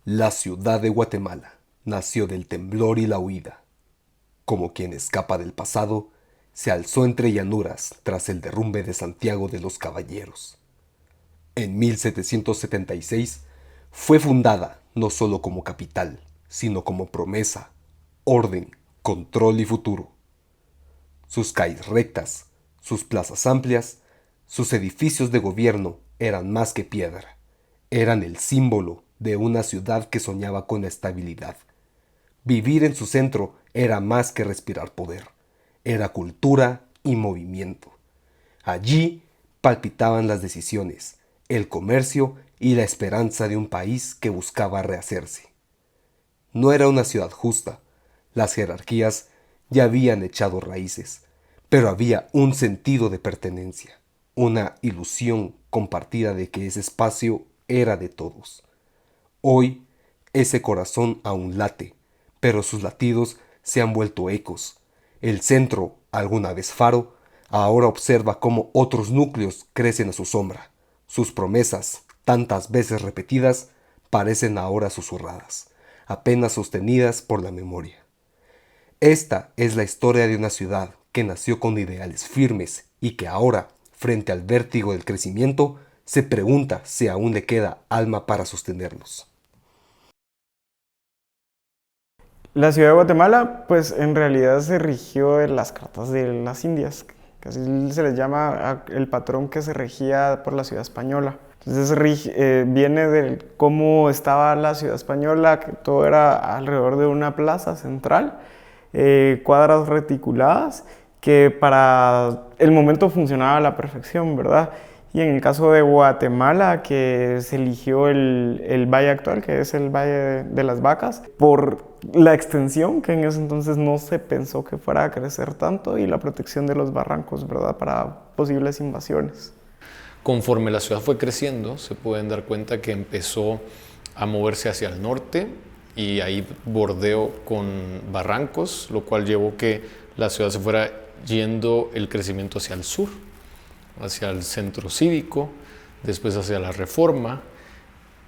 La ciudad de Guatemala nació del temblor y la huida. Como quien escapa del pasado, se alzó entre llanuras tras el derrumbe de Santiago de los Caballeros. En 1776 fue fundada no solo como capital, sino como promesa, orden, control y futuro. Sus calles rectas, sus plazas amplias, sus edificios de gobierno eran más que piedra. Eran el símbolo de una ciudad que soñaba con la estabilidad. Vivir en su centro era más que respirar poder. Era cultura y movimiento. Allí palpitaban las decisiones, el comercio y la esperanza de un país que buscaba rehacerse. No era una ciudad justa. Las jerarquías ya habían echado raíces, pero había un sentido de pertenencia, una ilusión compartida de que ese espacio era de todos. Hoy, ese corazón aún late, pero sus latidos se han vuelto ecos. El centro, alguna vez faro, ahora observa cómo otros núcleos crecen a su sombra. Sus promesas, tantas veces repetidas, parecen ahora susurradas, apenas sostenidas por la memoria. Esta es la historia de una ciudad que nació con ideales firmes y que ahora, frente al vértigo del crecimiento, se pregunta si aún le queda alma para sostenerlos. La ciudad de Guatemala, pues en realidad se rigió en las cartas de las Indias, que así se les llama el patrón que se regía por la ciudad española. Entonces viene de cómo estaba la ciudad española, que todo era alrededor de una plaza central, cuadras reticuladas, que para el momento funcionaba a la perfección, ¿verdad? Y en el caso de Guatemala, que se eligió el valle actual, que es el Valle de las Vacas, por la extensión, que en ese entonces no se pensó que fuera a crecer tanto, y la protección de los barrancos, ¿verdad? Para posibles invasiones. Conforme la ciudad fue creciendo, se pueden dar cuenta que empezó a moverse hacia el norte y ahí bordeó con barrancos, lo cual llevó que la ciudad se fuera yendo el crecimiento hacia el sur, hacia el centro cívico, después hacia la Reforma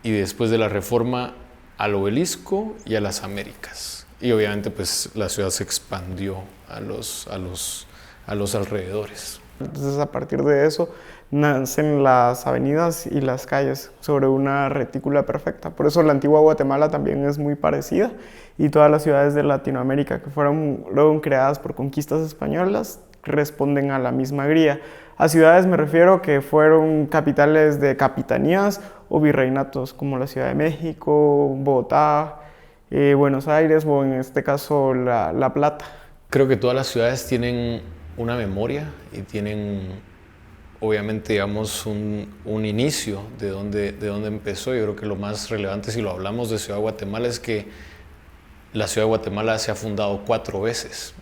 y después de la Reforma al Obelisco y a las Américas. Y obviamente pues la ciudad se expandió a los alrededores. Entonces a partir de eso nacen las avenidas y las calles sobre una retícula perfecta. Por eso la antigua Guatemala también es muy parecida, y todas las ciudades de Latinoamérica que fueron luego creadas por conquistas españolas responden a la misma grilla. A ciudades me refiero que fueron capitales de capitanías o virreinatos, como la Ciudad de México, Bogotá, Buenos Aires o en este caso La Plata. Creo que todas las ciudades tienen una memoria y tienen obviamente digamos un inicio de dónde empezó. Yo creo que lo más relevante si lo hablamos de Ciudad de Guatemala es que la Ciudad de Guatemala se ha fundado 4 veces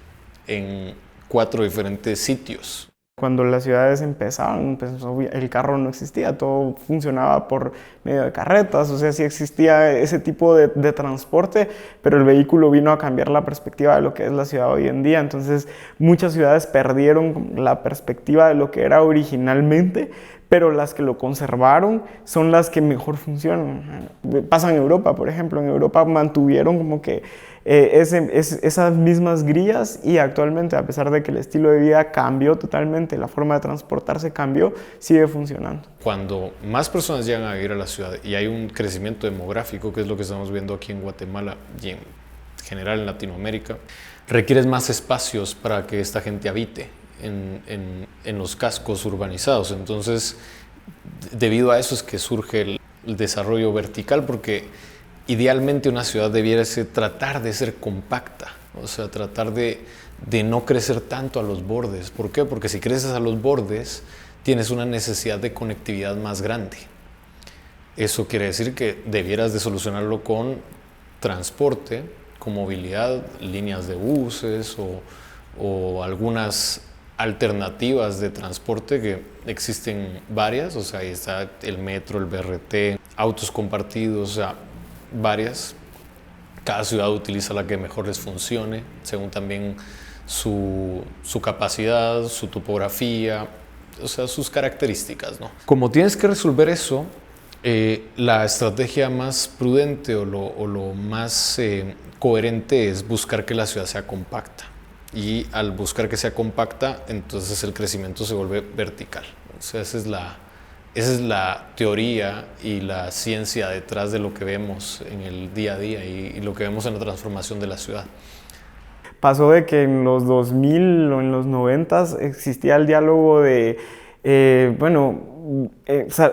en 4 diferentes sitios. Cuando las ciudades empezaban, pues el carro no existía, todo funcionaba por medio de carretas, o sea, sí existía ese tipo de transporte, pero el vehículo vino a cambiar la perspectiva de lo que es la ciudad hoy en día. Entonces, muchas ciudades perdieron la perspectiva de lo que era originalmente, pero las que lo conservaron son las que mejor funcionan. Pasa en Europa, por ejemplo, en Europa mantuvieron como que esas mismas grillas, y actualmente, a pesar de que el estilo de vida cambió totalmente, la forma de transportarse cambió, sigue funcionando. Cuando más personas llegan a vivir a la ciudad y hay un crecimiento demográfico, que es lo que estamos viendo aquí en Guatemala y en general en Latinoamérica, requieres más espacios para que esta gente habite en los cascos urbanizados. Entonces, debido a eso es que surge el desarrollo vertical, porque idealmente una ciudad debiera tratar de ser compacta, o sea, tratar de no crecer tanto a los bordes. ¿Por qué? Porque si creces a los bordes, tienes una necesidad de conectividad más grande. Eso quiere decir que debieras de solucionarlo con transporte, con movilidad, líneas de buses o algunas alternativas de transporte, que existen varias. O sea, ahí está el metro, el BRT, autos compartidos, o sea, varias. Cada ciudad utiliza la que mejor les funcione, según también su capacidad, su topografía, o sea, sus características, ¿no? Como tienes que resolver eso, La estrategia más prudente o lo más coherente es buscar que la ciudad sea compacta. Y al buscar que sea compacta, entonces el crecimiento se vuelve vertical. O sea, esa es la teoría y la ciencia detrás de lo que vemos en el día a día y lo que vemos en la transformación de la ciudad. Pasó de que en los 2000 o en los 90 existía el diálogo de,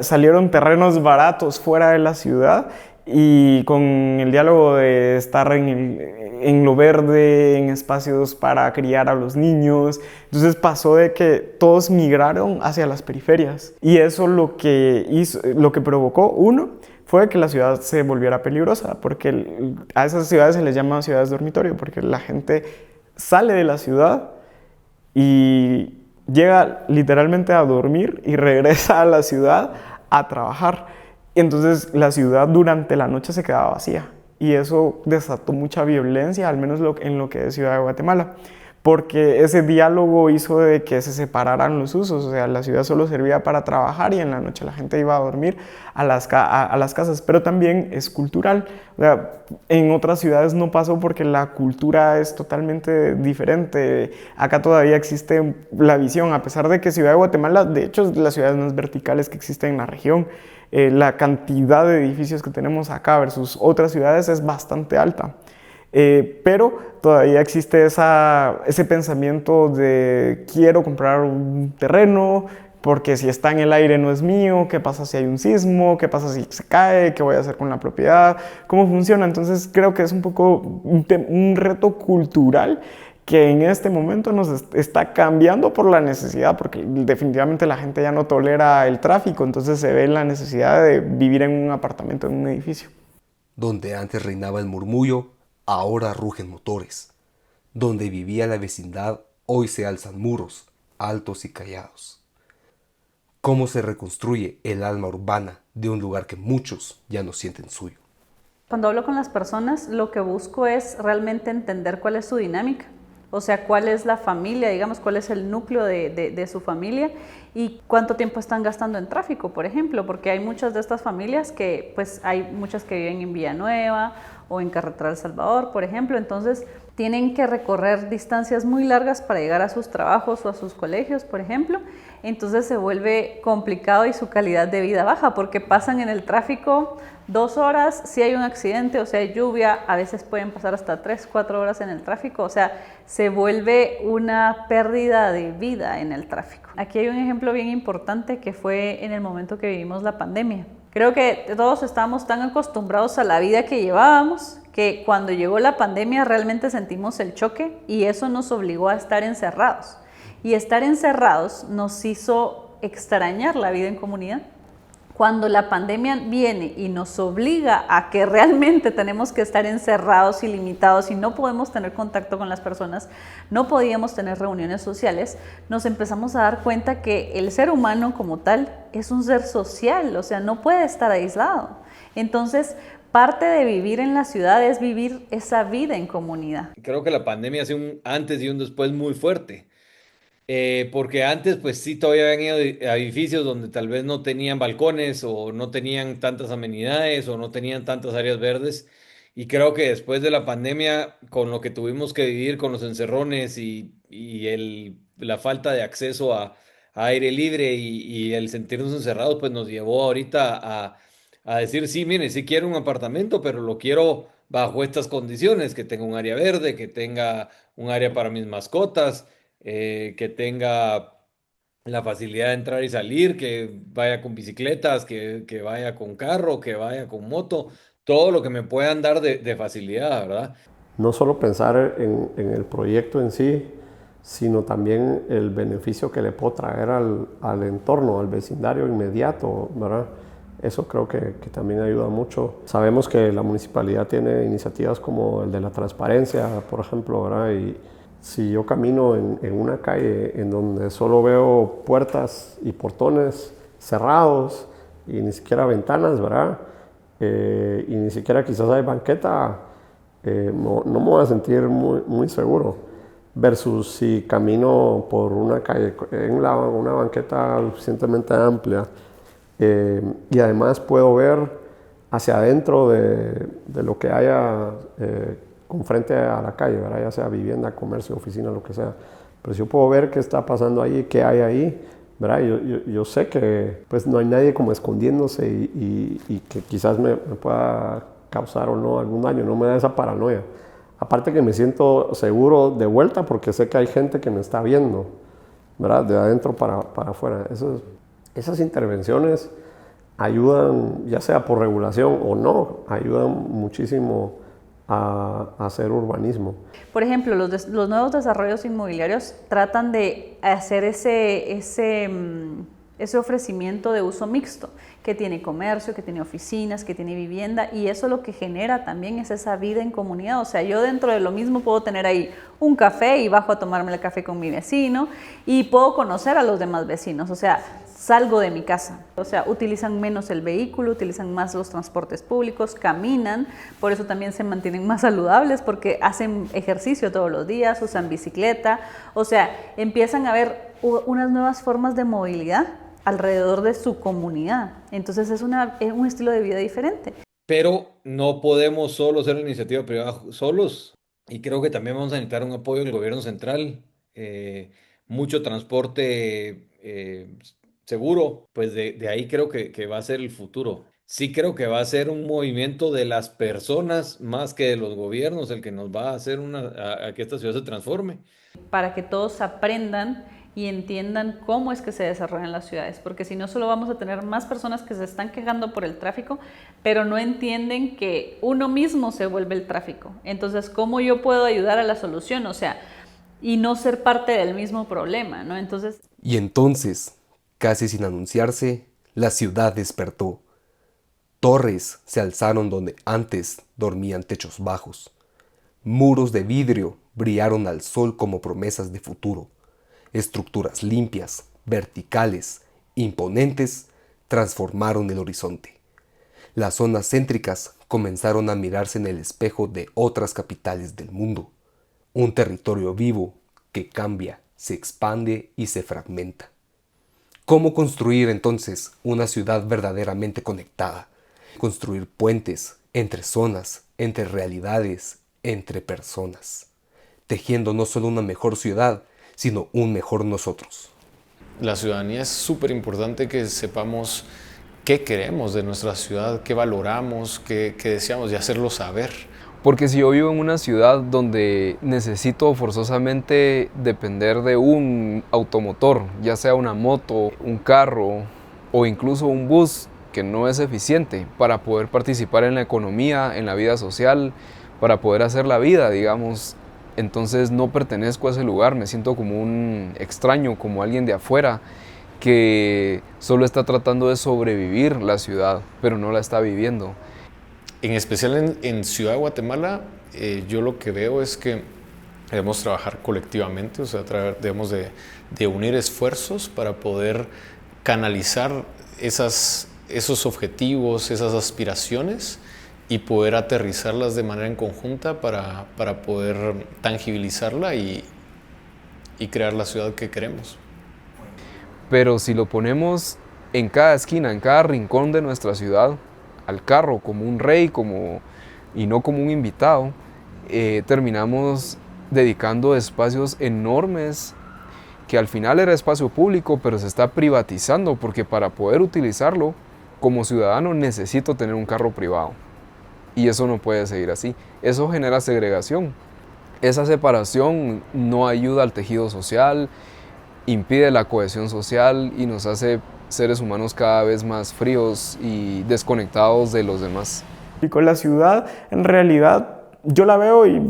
salieron terrenos baratos fuera de la ciudad y con el diálogo de estar en lo verde, en espacios para criar a los niños. Entonces pasó de que todos migraron hacia las periferias y eso lo que provocó, uno, fue que la ciudad se volviera peligrosa, porque a esas ciudades se les llama ciudades dormitorio, porque la gente sale de la ciudad y llega literalmente a dormir y regresa a la ciudad a trabajar. Entonces la ciudad durante la noche se quedaba vacía y eso desató mucha violencia, al menos en lo que es Ciudad de Guatemala, porque ese diálogo hizo de que se separaran los usos. O sea, la ciudad solo servía para trabajar y en la noche la gente iba a dormir a las casas, pero también es cultural. O sea, en otras ciudades no pasó porque la cultura es totalmente diferente. Acá todavía existe la visión, a pesar de que Ciudad de Guatemala, de hecho, es de las ciudades más verticales que existen en la región. La cantidad de edificios que tenemos acá versus otras ciudades es bastante alta. Pero todavía existe ese pensamiento de quiero comprar un terreno porque si está en el aire no es mío, qué pasa si hay un sismo, qué pasa si se cae, qué voy a hacer con la propiedad, cómo funciona. Entonces creo que es un poco un reto cultural que en este momento nos está cambiando por la necesidad, porque definitivamente la gente ya no tolera el tráfico, entonces se ve la necesidad de vivir en un apartamento, en un edificio. Donde antes reinaba el murmullo, ahora rugen motores. Donde vivía la vecindad, hoy se alzan muros, altos y callados. ¿Cómo se reconstruye el alma urbana de un lugar que muchos ya no sienten suyo? Cuando hablo con las personas, lo que busco es realmente entender cuál es su dinámica. O sea, cuál es la familia, digamos, cuál es el núcleo de su familia y cuánto tiempo están gastando en tráfico, por ejemplo, porque hay muchas de estas familias que, pues, hay muchas que viven en Villanueva o en Carretera El Salvador, por ejemplo, entonces tienen que recorrer distancias muy largas para llegar a sus trabajos o a sus colegios, por ejemplo, entonces se vuelve complicado y su calidad de vida baja porque pasan en el tráfico 2 horas, si hay un accidente o si hay lluvia, a veces pueden pasar hasta 3, 4 horas en el tráfico, o sea, se vuelve una pérdida de vida en el tráfico. Aquí hay un ejemplo bien importante que fue en el momento que vivimos la pandemia. Creo que todos estábamos tan acostumbrados a la vida que llevábamos que cuando llegó la pandemia realmente sentimos el choque y eso nos obligó a estar encerrados. Y estar encerrados nos hizo extrañar la vida en comunidad. Cuando la pandemia viene y nos obliga a que realmente tenemos que estar encerrados y limitados y no podemos tener contacto con las personas, no podíamos tener reuniones sociales, nos empezamos a dar cuenta que el ser humano como tal es un ser social, o sea, no puede estar aislado. Entonces, parte de vivir en la ciudad es vivir esa vida en comunidad. Creo que la pandemia hace un antes y un después muy fuerte. Porque antes, pues sí, todavía habían ido a edificios donde tal vez no tenían balcones o no tenían tantas amenidades o no tenían tantas áreas verdes. Y creo que después de la pandemia, con lo que tuvimos que vivir con los encerrones y la falta de acceso a aire libre y el sentirnos encerrados, pues nos llevó ahorita a decir, sí, mire, sí quiero un apartamento, pero lo quiero bajo estas condiciones, que tenga un área verde, que tenga un área para mis mascotas, que tenga la facilidad de entrar y salir, que vaya con bicicletas, que vaya con carro, que vaya con moto, todo lo que me puedan dar de facilidad, ¿verdad? No solo pensar en el proyecto en sí, sino también el beneficio que le puedo traer al entorno, al vecindario inmediato, ¿verdad? Eso creo que también ayuda mucho. Sabemos que la municipalidad tiene iniciativas como el de la transparencia, por ejemplo, ¿verdad? Y si yo camino en una calle en donde solo veo puertas y portones cerrados y ni siquiera ventanas, ¿verdad? Y ni siquiera quizás hay banqueta, no me voy a sentir muy seguro. Versus si camino por una calle en una banqueta suficientemente amplia, Y además puedo ver hacia adentro de lo que haya con frente a la calle, ¿verdad? Ya sea vivienda, comercio, oficina, lo que sea. Pero si yo puedo ver qué está pasando ahí, qué hay ahí, ¿verdad? Yo sé que pues, no hay nadie como escondiéndose y que quizás me pueda causar o no algún daño, no me da esa paranoia. Aparte que me siento seguro de vuelta porque sé que hay gente que me está viendo, ¿verdad? De adentro para afuera. Esas intervenciones ayudan, ya sea por regulación o no, ayudan muchísimo a hacer urbanismo. Por ejemplo, los nuevos desarrollos inmobiliarios tratan de hacer ese ofrecimiento de uso mixto, que tiene comercio, que tiene oficinas, que tiene vivienda, y eso lo que genera también es esa vida en comunidad. O sea, yo dentro de lo mismo puedo tener ahí un café y bajo a tomarme el café con mi vecino y puedo conocer a los demás vecinos. O sea, salgo de mi casa. O sea, utilizan menos el vehículo, utilizan más los transportes públicos, caminan, por eso también se mantienen más saludables porque hacen ejercicio todos los días, usan bicicleta. O sea, empiezan a ver unas nuevas formas de movilidad alrededor de su comunidad. Entonces es un estilo de vida diferente. Pero no podemos solo ser una iniciativa privada solos. Y creo que también vamos a necesitar un apoyo del gobierno central. Mucho transporte seguro, pues de ahí creo que va a ser el futuro. Sí creo que va a ser un movimiento de las personas más que de los gobiernos el que nos va a hacer a que esta ciudad se transforme. Para que todos aprendan y entiendan cómo es que se desarrollan las ciudades, porque si no solo vamos a tener más personas que se están quejando por el tráfico, pero no entienden que uno mismo se vuelve el tráfico. Entonces, ¿cómo yo puedo ayudar a la solución? O sea, y no ser parte del mismo problema, ¿no? Entonces, casi sin anunciarse, la ciudad despertó. Torres se alzaron donde antes dormían techos bajos. Muros de vidrio brillaron al sol como promesas de futuro. Estructuras limpias, verticales, imponentes, transformaron el horizonte. Las zonas céntricas comenzaron a mirarse en el espejo de otras capitales del mundo. Un territorio vivo que cambia, se expande y se fragmenta. ¿Cómo construir entonces una ciudad verdaderamente conectada? Construir puentes entre zonas, entre realidades, entre personas, tejiendo no solo una mejor ciudad, sino un mejor nosotros. La ciudadanía es súper importante que sepamos qué queremos de nuestra ciudad, qué valoramos, qué deseamos y hacerlo saber. Porque si yo vivo en una ciudad donde necesito forzosamente depender de un automotor, ya sea una moto, un carro o incluso un bus que no es eficiente para poder participar en la economía, en la vida social, para poder hacer la vida, digamos, entonces no pertenezco a ese lugar, me siento como un extraño, como alguien de afuera que solo está tratando de sobrevivir la ciudad, pero no la está viviendo. En especial en Ciudad de Guatemala, yo lo que veo es que debemos trabajar colectivamente, o sea, debemos de unir esfuerzos para poder canalizar esos objetivos, esas aspiraciones y poder aterrizarlas de manera en conjunta para poder tangibilizarla y crear la ciudad que queremos. Pero si lo ponemos en cada esquina, en cada rincón de nuestra ciudad, al carro como un rey y no como un invitado, terminamos dedicando espacios enormes que al final era espacio público, pero se está privatizando porque para poder utilizarlo como ciudadano necesito tener un carro privado. Y eso no puede seguir así. Eso genera segregación. Esa separación no ayuda al tejido social, impide la cohesión social y nos hace seres humanos cada vez más fríos y desconectados de los demás. Y con la ciudad, en realidad, yo la veo y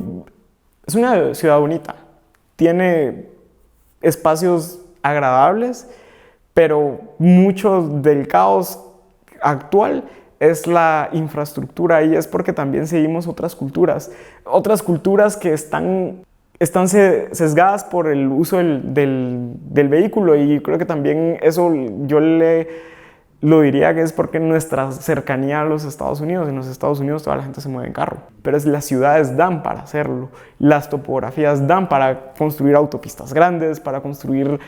es una ciudad bonita. Tiene espacios agradables, pero mucho del caos actual es la infraestructura y es porque también seguimos otras culturas que están sesgadas por el uso del vehículo y creo que también eso yo le lo diría que es porque nuestra cercanía a los Estados Unidos, en los Estados Unidos toda la gente se mueve en carro, pero las ciudades dan para hacerlo, las topografías dan para construir autopistas grandes, para construir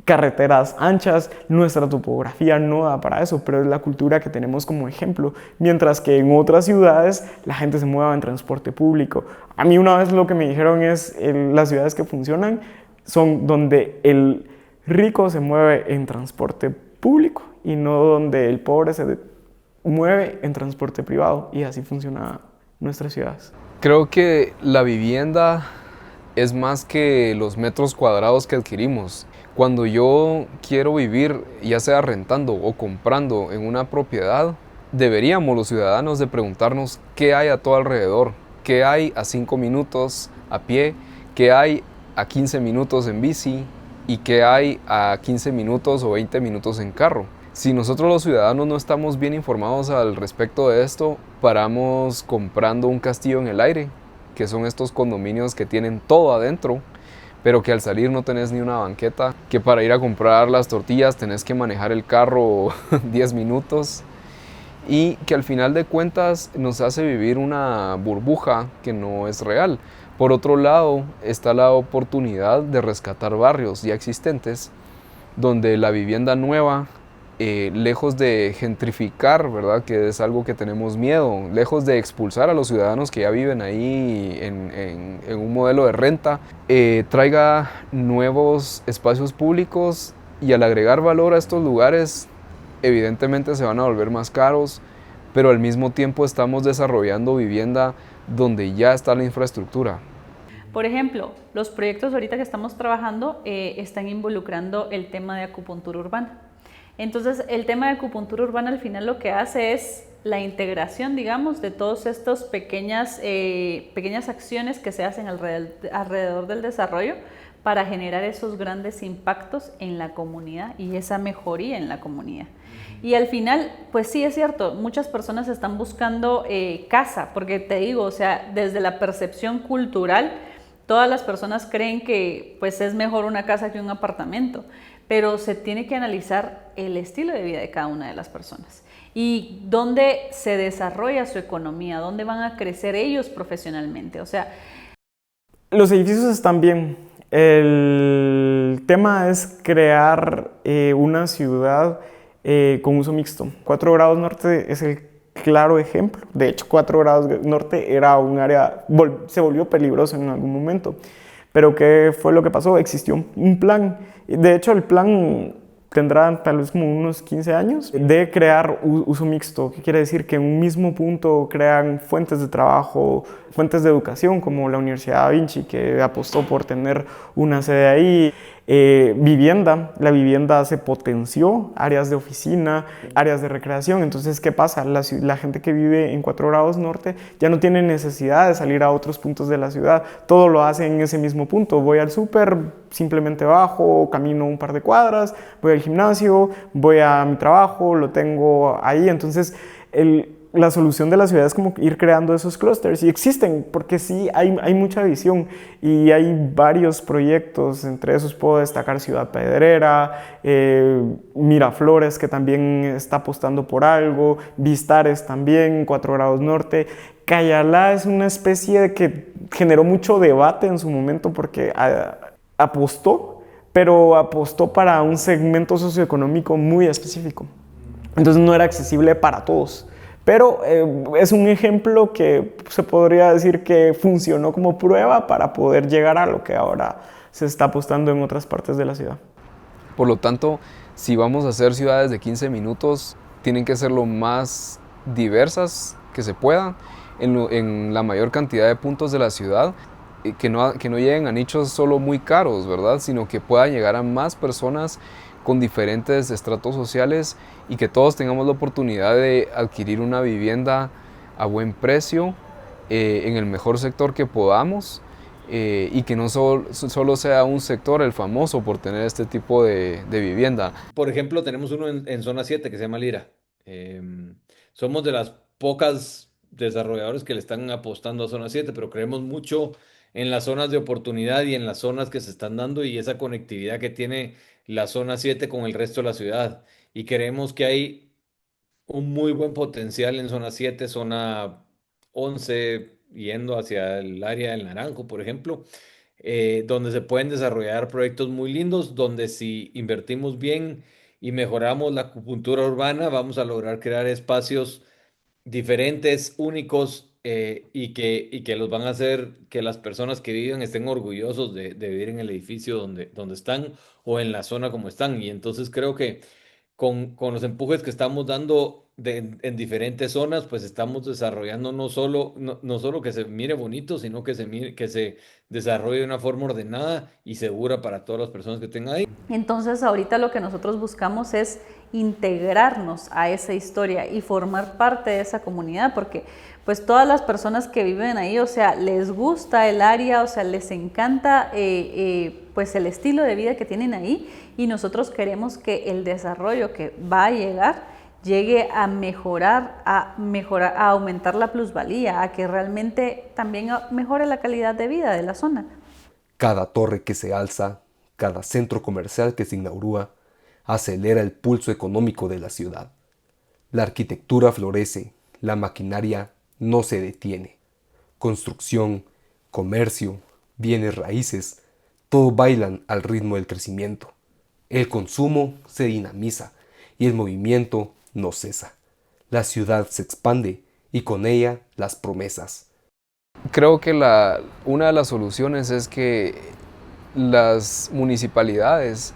carreteras anchas, nuestra topografía no da para eso, pero es la cultura que tenemos como ejemplo, mientras que en otras ciudades la gente se mueve en transporte público. A mí una vez lo que me dijeron es las ciudades que funcionan son donde el rico se mueve en transporte público y no donde el pobre se mueve en transporte privado, y así funciona nuestras ciudades. Creo que la vivienda es más que los metros cuadrados que adquirimos. Cuando yo quiero vivir, ya sea rentando o comprando en una propiedad, deberíamos los ciudadanos de preguntarnos qué hay a todo alrededor, qué hay a 5 minutos a pie, qué hay a 15 minutos en bici y qué hay a 15 minutos o 20 minutos en carro. Si nosotros los ciudadanos no estamos bien informados al respecto de esto, paramos comprando un castillo en el aire, que son estos condominios que tienen todo adentro, pero que al salir no tenés ni una banqueta, que para ir a comprar las tortillas tenés que manejar el carro 10 minutos, y que al final de cuentas nos hace vivir una burbuja que no es real. Por otro lado, está la oportunidad de rescatar barrios ya existentes, donde la vivienda nueva, lejos de gentrificar, ¿verdad? Que es algo que tenemos miedo, lejos de expulsar a los ciudadanos que ya viven ahí en un modelo de renta, traiga nuevos espacios públicos, y al agregar valor a estos lugares, evidentemente se van a volver más caros, pero al mismo tiempo estamos desarrollando vivienda donde ya está la infraestructura. Por ejemplo, los proyectos ahorita que estamos trabajando están involucrando el tema de acupuntura urbana. Entonces, el tema de acupuntura urbana al final lo que hace es la integración, digamos, de todas estas pequeñas acciones que se hacen alrededor del desarrollo para generar esos grandes impactos en la comunidad y esa mejoría en la comunidad. Y al final, pues sí es cierto, muchas personas están buscando casa, porque te digo, o sea, desde la percepción cultural, todas las personas creen que pues es mejor una casa que un apartamento, pero se tiene que analizar el estilo de vida de cada una de las personas y dónde se desarrolla su economía, dónde van a crecer ellos profesionalmente. O sea, los edificios están bien. El tema es crear una ciudad con uso mixto. 4 grados norte es el claro ejemplo. De hecho, 4 grados norte era un área, se volvió peligroso en algún momento. Pero ¿qué fue lo que pasó? Existió un plan. De hecho, el plan tendrá tal vez como unos 15 años de crear uso mixto. ¿Qué quiere decir? Que en un mismo punto crean fuentes de trabajo, fuentes de educación, como la Universidad Da Vinci, que apostó por tener una sede ahí. Vivienda, la vivienda se potenció, áreas de oficina, áreas de recreación. Entonces, ¿qué pasa? La gente que vive en 4 grados norte ya no tiene necesidad de salir a otros puntos de la ciudad, todo lo hace en ese mismo punto. Voy al súper, simplemente bajo, camino un par de cuadras, voy al gimnasio, voy a mi trabajo, lo tengo ahí. Entonces, la solución de la ciudad es como ir creando esos clústeres, y existen, porque sí hay mucha visión y hay varios proyectos. Entre esos puedo destacar Ciudad Pedrera, Miraflores, que también está apostando por algo, Vistares también, 4 grados norte. Cayalá es una especie de que generó mucho debate en su momento porque apostó, pero apostó para un segmento socioeconómico muy específico, entonces no era accesible para todos. Pero es un ejemplo que se podría decir que funcionó como prueba para poder llegar a lo que ahora se está apostando en otras partes de la ciudad. Por lo tanto, si vamos a hacer ciudades de 15 minutos, tienen que ser lo más diversas que se puedan en la mayor cantidad de puntos de la ciudad, que no lleguen a nichos solo muy caros, ¿verdad? Sino que puedan llegar a más personas con diferentes estratos sociales y que todos tengamos la oportunidad de adquirir una vivienda a buen precio, en el mejor sector que podamos, y que no solo sea un sector el famoso por tener este tipo de vivienda. Por ejemplo, tenemos uno en zona 7 que se llama Lira. Somos de las pocas desarrolladores que le están apostando a zona 7, pero creemos mucho en las zonas de oportunidad y en las zonas que se están dando y esa conectividad que tiene la zona 7 con el resto de la ciudad. Y creemos que hay un muy buen potencial en zona 7, zona 11, yendo hacia el área del Naranjo, por ejemplo, donde se pueden desarrollar proyectos muy lindos, donde si invertimos bien y mejoramos la acupuntura urbana, vamos a lograr crear espacios diferentes, únicos, y que los van a hacer que las personas que viven estén orgullosos de vivir en el edificio donde están o en la zona como están. Y entonces creo que con los empujes que estamos dando en diferentes zonas, pues estamos desarrollando no solo que se mire bonito, sino que se desarrolle de una forma ordenada y segura para todas las personas que tengan ahí. Entonces ahorita lo que nosotros buscamos es integrarnos a esa historia y formar parte de esa comunidad, porque pues todas las personas que viven ahí, o sea, les gusta el área, o sea, les encanta pues el estilo de vida que tienen ahí, y nosotros queremos que el desarrollo que va a llegue a mejorar, a aumentar la plusvalía, a que realmente también mejore la calidad de vida de la zona. Cada torre que se alza, cada centro comercial que se inaugura, acelera el pulso económico de la ciudad. La arquitectura florece, la maquinaria no se detiene. Construcción, comercio, bienes raíces, todo bailan al ritmo del crecimiento. El consumo se dinamiza y el movimiento no cesa. La ciudad se expande y con ella las promesas. Creo que una de las soluciones es que las municipalidades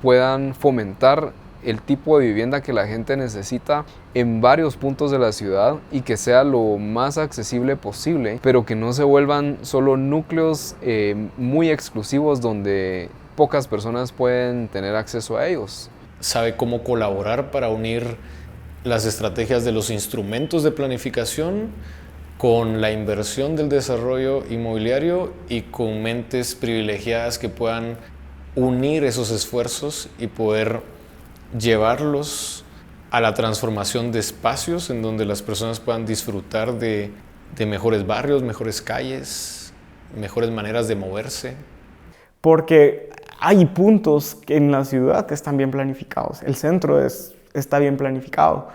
puedan fomentar el tipo de vivienda que la gente necesita en varios puntos de la ciudad y que sea lo más accesible posible, pero que no se vuelvan solo núcleos muy exclusivos donde pocas personas pueden tener acceso a ellos. Sabe cómo colaborar para unir las estrategias de los instrumentos de planificación con la inversión del desarrollo inmobiliario y con mentes privilegiadas que puedan unir esos esfuerzos y poder llevarlos a la transformación de espacios en donde las personas puedan disfrutar de mejores barrios, mejores calles, mejores maneras de moverse. Porque hay puntos en la ciudad que están bien planificados. El centro está bien planificado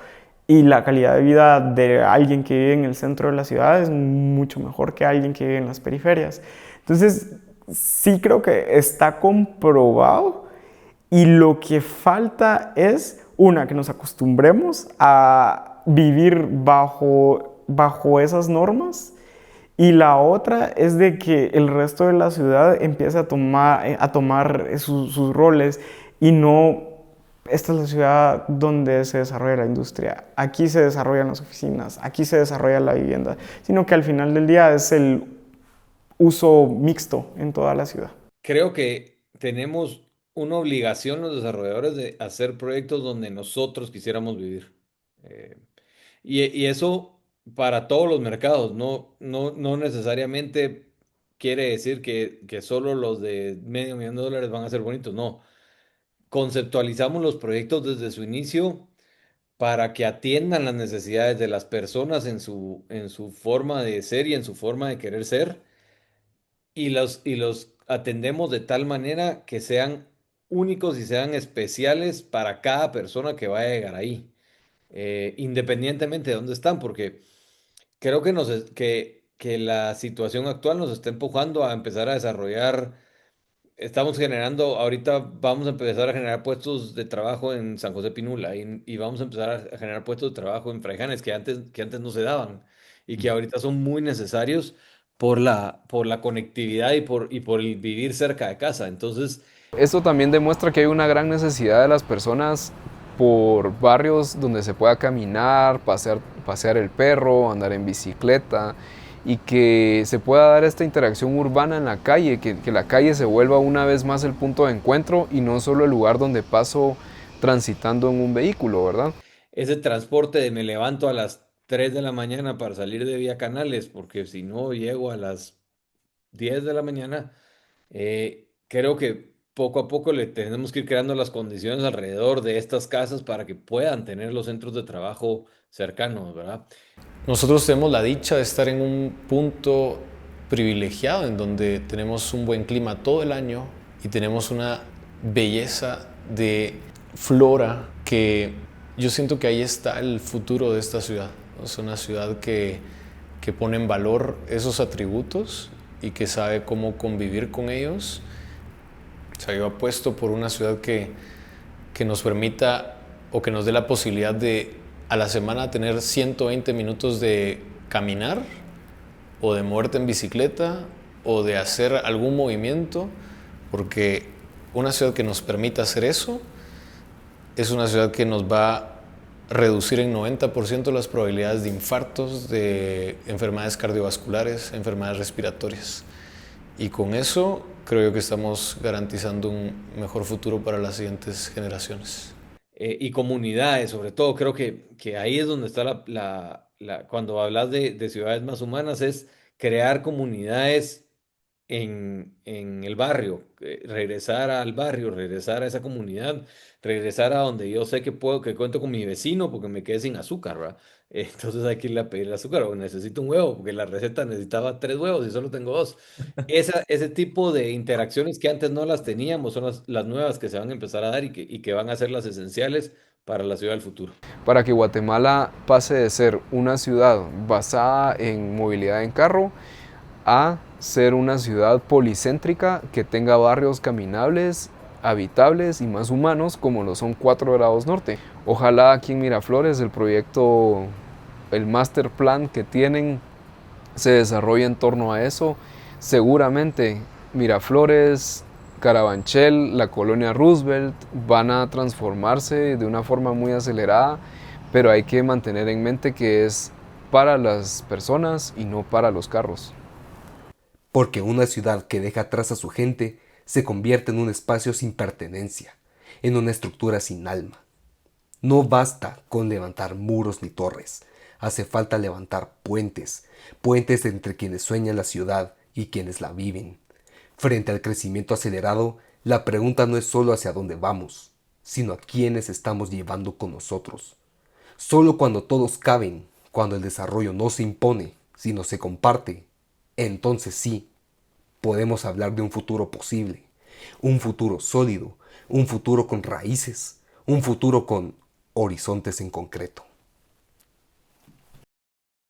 y la calidad de vida de alguien que vive en el centro de la ciudad es mucho mejor que alguien que vive en las periferias. Entonces, sí creo que está comprobado, y lo que falta es, que nos acostumbremos a vivir bajo esas normas, y la otra es de que el resto de la ciudad empiece a tomar sus roles, y no, esta es la ciudad donde se desarrolla la industria, aquí se desarrollan las oficinas, aquí se desarrolla la vivienda, sino que al final del día es el uso mixto en toda la ciudad. Creo que tenemos una obligación los desarrolladores de hacer proyectos donde nosotros quisiéramos vivir. Eh, y eso para todos los mercados, no necesariamente quiere decir que solo los de $500,000 van a ser bonitos, no. Conceptualizamos los proyectos desde su inicio para que atiendan las necesidades de las personas en su forma de ser y en su forma de querer ser, y los atendemos de tal manera que sean únicos y sean especiales para cada persona que vaya a llegar ahí, independientemente de dónde están, porque creo que la situación actual nos está empujando a empezar a desarrollar. Estamos generando, ahorita vamos a empezar a generar puestos de trabajo en San José Pinula, y vamos a empezar a generar puestos de trabajo en Fraijanes que antes no se daban y que ahorita son muy necesarios por la conectividad y por el vivir cerca de casa. Entonces, Esto también demuestra que hay una gran necesidad de las personas por barrios donde se pueda caminar, pasear el perro, andar en bicicleta, y que se pueda dar esta interacción urbana en la calle, que la calle se vuelva una vez más el punto de encuentro y no solo el lugar donde paso transitando en un vehículo, ¿verdad? ese transporte de me levanto a las 3 de la mañana para salir de Vía Canales, porque si no llego a las 10 de la mañana, creo que poco a poco le tenemos que ir creando las condiciones alrededor de estas casas para que puedan tener los centros de trabajo cercanos, ¿verdad? Nosotros tenemos la dicha de estar en un punto privilegiado en donde tenemos un buen clima todo el año y tenemos una belleza de flora que Yo siento que ahí está el futuro de esta ciudad. Es una ciudad que pone en valor esos atributos y que sabe cómo convivir con ellos. O sea, yo apuesto por una ciudad que nos permita o que nos dé la posibilidad de a la semana tener 120 minutos de caminar o de moverte en bicicleta o de hacer algún movimiento, porque una ciudad que nos permita hacer eso es una ciudad que nos va a reducir en 90% las probabilidades de infartos, de enfermedades cardiovasculares, enfermedades respiratorias. Y con eso creo yo que estamos garantizando un mejor futuro para las siguientes generaciones. Y comunidades, sobre todo, creo que ahí es donde está cuando hablas de ciudades más humanas, es crear comunidades en el barrio, regresar al barrio, regresar a esa comunidad, regresar a donde yo sé que puedo, que cuento con mi vecino porque me quedé sin azúcar, ¿verdad? Entonces hay que irle a pedir el azúcar o necesito un huevo porque la receta necesitaba 3 huevos y solo tengo 2. Ese tipo de interacciones que antes no las teníamos son las nuevas que se van a empezar a dar y que van a ser las esenciales para la ciudad del futuro. Para que Guatemala pase de ser una ciudad basada en movilidad en carro a ser una ciudad policéntrica que tenga barrios caminables, habitables y más humanos como lo son 4 grados norte. Ojalá aquí en Miraflores el proyecto, el master plan que tienen se desarrolle en torno a eso. Seguramente Miraflores, Carabanchel, la colonia Roosevelt van a transformarse de una forma muy acelerada, pero hay que mantener en mente que es para las personas y no para los carros. Porque una ciudad que deja atrás a su gente se convierte en un espacio sin pertenencia, en una estructura sin alma. No basta con levantar muros ni torres, hace falta levantar puentes, puentes entre quienes sueñan la ciudad y quienes la viven. Frente al crecimiento acelerado, la pregunta no es solo hacia dónde vamos, sino a quiénes estamos llevando con nosotros. Solo cuando todos caben, cuando el desarrollo no se impone, sino se comparte, entonces sí, podemos hablar de un futuro posible, un futuro sólido, un futuro con raíces, un futuro con horizontes en concreto.